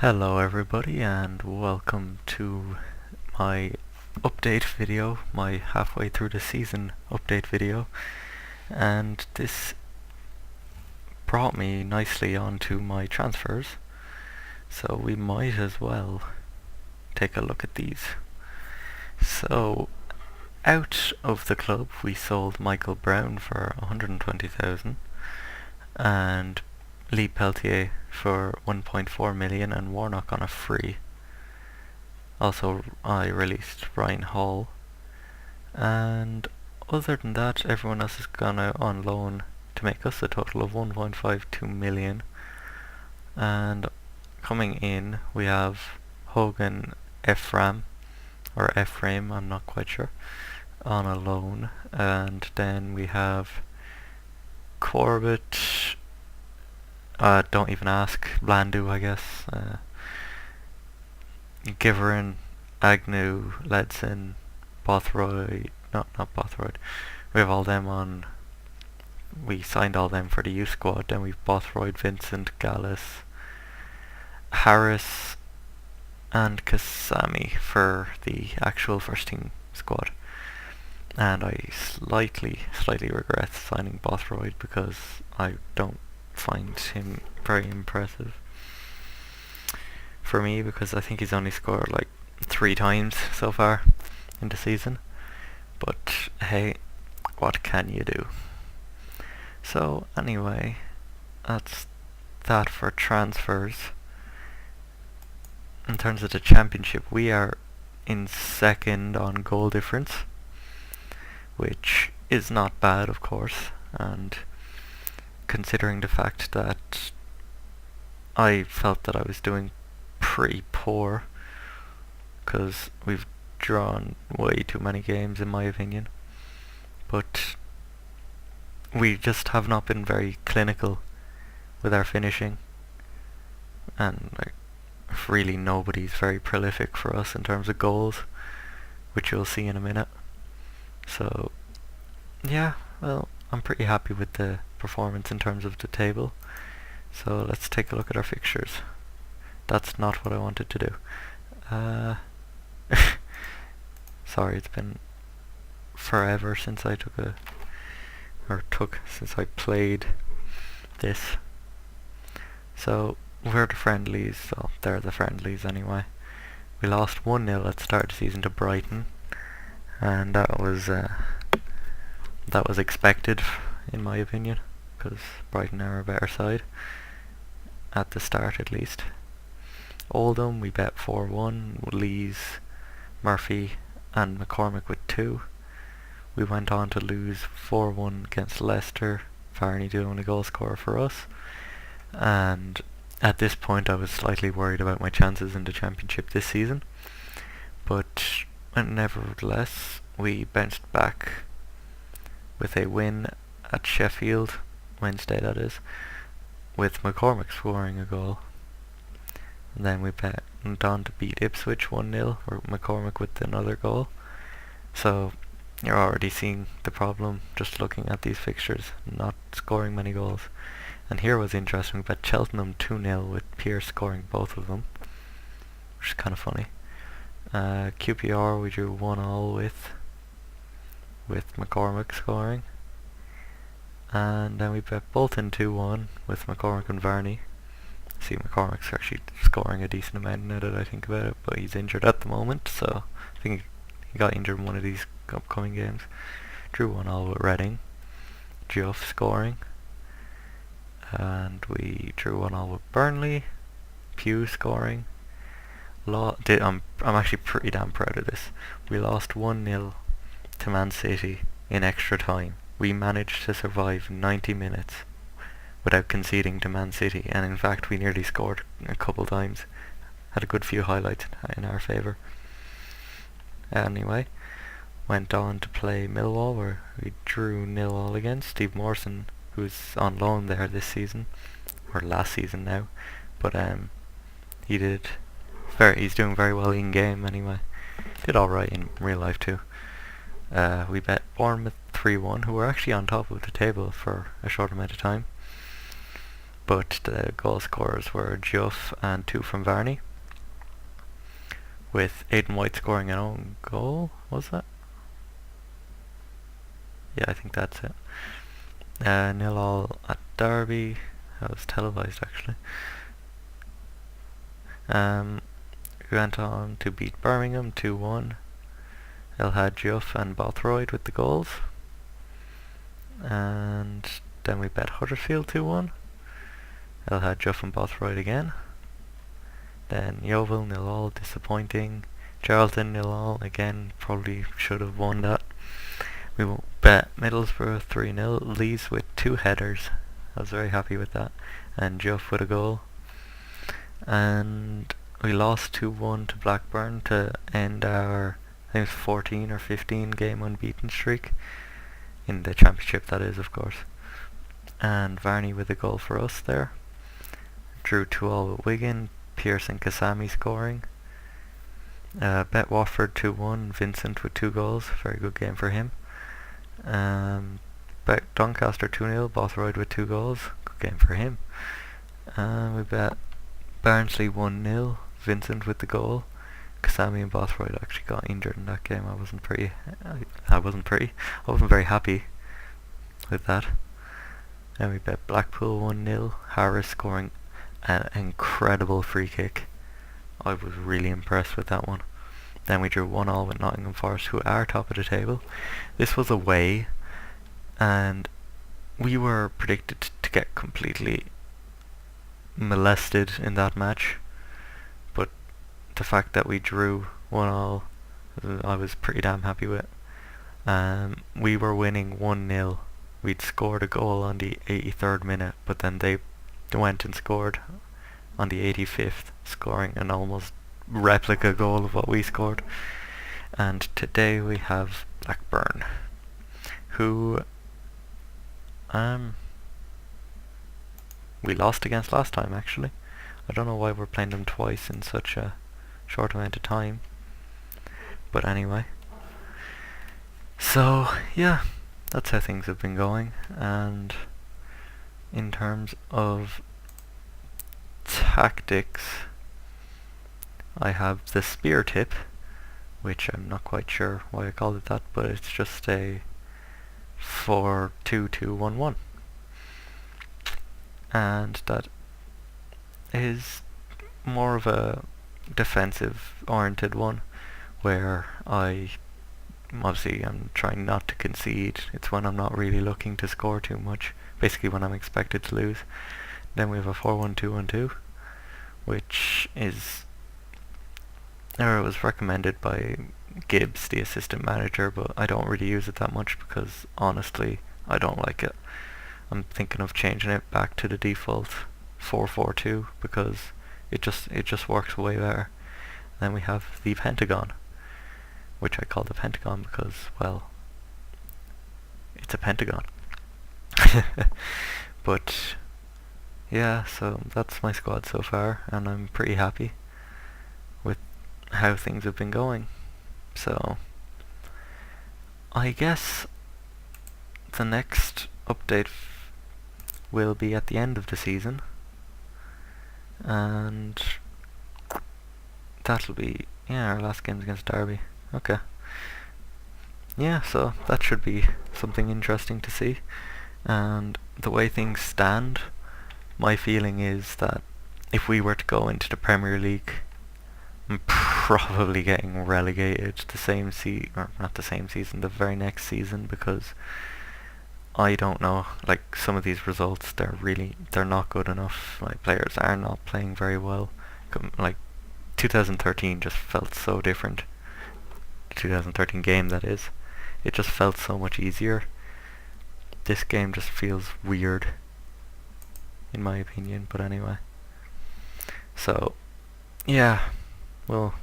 Hello everybody and welcome to my update video, my halfway through the season update video, and this brought me nicely onto my transfers, so we might as well take a look at these. So out of the club we sold Michael Brown for 120,000 and Lee Peltier for 1.4 million and Warnock on a free. Also, I released Ryan Hall, and other than that, everyone else has gone out on loan to make us a total of 1.52 million. And coming in, we have Hogan Ephraim, or Ephraim, I'm not quite sure, on a loan, and then we have Corbett. Don't even ask. Blandu, I guess. Giverin, Agnew, Ledson, Bothroyd, not Bothroyd. We have all them on. We signed all them for the youth squad. Then we've Bothroyd, Vincent, Gallus, Harris, and Kasami for the actual first team squad. And I slightly regret signing Bothroyd because I don't find him very impressive for me, because I think he's only scored like 3 times so far in the season. But hey, what can you do? So anyway, that's that for transfers. In terms of the championship, we are in second on goal difference, which is not bad, of course, and considering the fact that I felt that I was doing pretty poor, because we've drawn way too many games in my opinion, but we just have not been very clinical with our finishing, and really nobody's very prolific for us in terms of goals, which you'll see in a minute. So yeah, well, I'm pretty happy with the performance in terms of the table. So let's take a look at our fixtures. That's not what I wanted to do. Sorry, it's been forever since I since I played this. So we're the friendlies, so they're the friendlies anyway. We lost 1-0 at the start of the season to Brighton, and that was expected in my opinion, because Brighton are a better side at the start at least. Oldham we bet 4-1, Lees, Murphy and McCormick with 2. We went on to lose 4-1 against Leicester, Varney the only goal scorer for us, and at this point I was slightly worried about my chances in the championship this season, but nevertheless we bounced back with a win at Sheffield Wednesday, that is, with McCormick scoring a goal. And then we went on to beat Ipswich 1-0, or McCormick with another goal. So you're already seeing the problem just looking at these fixtures, not scoring many goals. And here was interesting, we bet Cheltenham 2-0 with Pierce scoring both of them, which is kind of funny. QPR we drew 1-1 with McCormick scoring. And then we bet Bolton 2-1 with McCormick and Varney. See, McCormick's actually scoring a decent amount now that I think about it, but he's injured at the moment, so I think he got injured in one of these upcoming games. Drew 1-1 with Reading, Geoff scoring. And we drew 1-1 with Burnley, Pugh scoring. I'm actually pretty damn proud of this. We lost 1-0 to Man City in extra time. We managed to survive 90 minutes without conceding to Man City, and in fact we nearly scored a couple times. Had a good few highlights in our favour. Anyway, went on to play Millwall, where we drew 0-0 against Steve Morrison, who's on loan there this season, or last season now, but he's doing very well in game anyway. Did alright in real life too. We bet Bournemouth 3-1, who were actually on top of the table for a short amount of time. but the goal scorers were Juff and 2 from Varney, with Aidan White scoring an own goal, was that? Yeah, I think that's it. 0-0 at Derby. That was televised actually. We went on to beat Birmingham 2-1. El had Juff and Bothroyd with the goals. And then we bet Huddersfield 2-1. El had Juff and Bothroyd again. Then Yeovil 0-0, disappointing. Charlton 0-0, again, probably should have won that. We bet Middlesbrough 3-0, Leeds with 2 headers. I was very happy with that. And Juff with a goal. And we lost 2-1 to Blackburn to end our, I think it was 14 or 15 game unbeaten streak. In the championship, that is, of course. And Varney with a goal for us there. Drew 2-2 with Wigan, Pearce and Kasami scoring. Bet Watford 2-1, Vincent with 2 goals, very good game for him. Bet Doncaster 2-0, Bothroyd with 2 goals, good game for him. We bet Barnsley 1-0, Vincent with the goal. Kasami and Bothroyd actually got injured in that game. I wasn't very happy with that. And we bet Blackpool 1-0, Harris scoring an incredible free kick. I was really impressed with that one. Then we drew 1-1 with Nottingham Forest, who are top of the table. This was away, and we were predicted to get completely molested in that match. But the fact that we drew 1-1, I was pretty damn happy with. We were winning 1-0. We'd scored a goal on the 83rd minute, but then they went and scored on the 85th, scoring an almost replica goal of what we scored. And today we have Blackburn, who we lost against last time actually. I don't know why we're playing them twice in such a short amount of time, but anyway. So yeah, that's how things have been going. And in terms of tactics, I have the spear tip, which I'm not quite sure why I called it that, but it's just a 4-2-2-1-1, and that is more of a defensive oriented one, where I'm trying not to concede. It's when I'm not really looking to score too much, basically when I'm expected to lose. Then we have a 4-1-2-1-2, which is, or it was recommended by Gibbs, the assistant manager, but I don't really use it that much because honestly I don't like it. I'm thinking of changing it back to the default 4-4-2 because it just works way better. Then we have the pentagon, which I call the pentagon because, well, it's a pentagon. But yeah, so that's my squad so far, and I'm pretty happy with how things have been going. So I guess the next update will be at the end of the season, and that'll be, yeah, our last game's against Derby. Okay. Yeah, so that should be something interesting to see. And the way things stand, my feeling is that if we were to go into the Premier League, I'm probably getting relegated the same or not the same season, the very next season, because I don't know, like, some of these results, they're not good enough. Like, players are not playing very well. Like, 2013 just felt so different. 2013 game, that is. It just felt so much easier. This game just feels weird, in my opinion, but anyway. So, yeah, we'll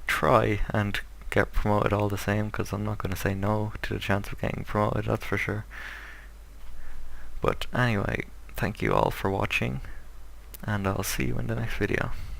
try and get promoted all the same, because I'm not going to say no to the chance of getting promoted, that's for sure. But anyway, thank you all for watching, and I'll see you in the next video.